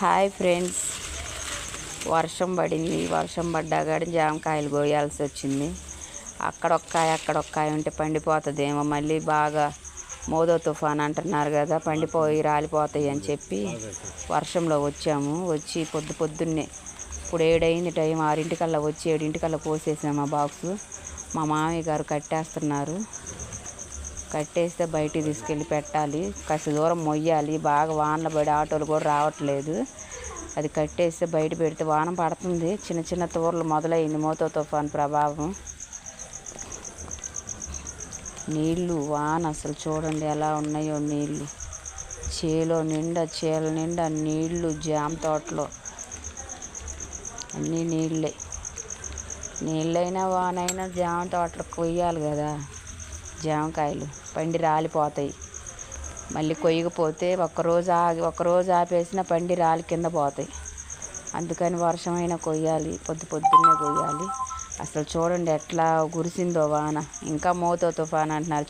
Hi friends, వర్షం పడింది. వర్షం పడ్డాక జామకాయలు కోయాల్సి వచ్చింది. అక్కడొక్కాయ ఉంటే పండిపోతుందేమో, మళ్ళీ బాగా మోదో తుఫాన్ అంటున్నారు కదా, పండిపోయి రాలిపోతాయి అని చెప్పి వర్షంలో వచ్చి పొద్దున్నే ఇప్పుడు 7 అయింది టైం. 6 వచ్చి 7 కోసేసాము ఆ బాక్సు. మా మామయ్య గారు కట్టేస్తున్నారు. కట్టేస్తే బయటికి తీసుకెళ్ళి పెట్టాలి. కాస్త దూరం మొయ్యాలి. బాగా వానలు పడి ఆటోలు కూడా రావట్లేదు. అది కట్టేస్తే బయట పెడితే వాన పడుతుంది. చిన్న చిన్న తూర్లు మొదలైంది మోతో తుఫాన్ ప్రభావం. నీళ్ళు వాన అసలు చూడండి ఎలా ఉన్నాయో నీళ్ళు. చీల నిండా నీళ్ళు. జామ తోటలో అన్నీ నీళ్ళైనా వానైనా జామ తోటలకు కొయ్యాలి కదా. జామకాయలు పండి రాలిపోతాయి. మళ్ళీ కొయ్యకపోతే ఒక్కరోజు ఆపేసిన పండి రాలి కింద పోతాయి. అందుకని వర్షమైనా కొయ్యాలి, పొద్దున్నే కొయ్యాలి. అసలు చూడండి ఎట్లా కురిసిందో వాన. ఇంకా మోతో తుఫాన్ అంటున్నారు.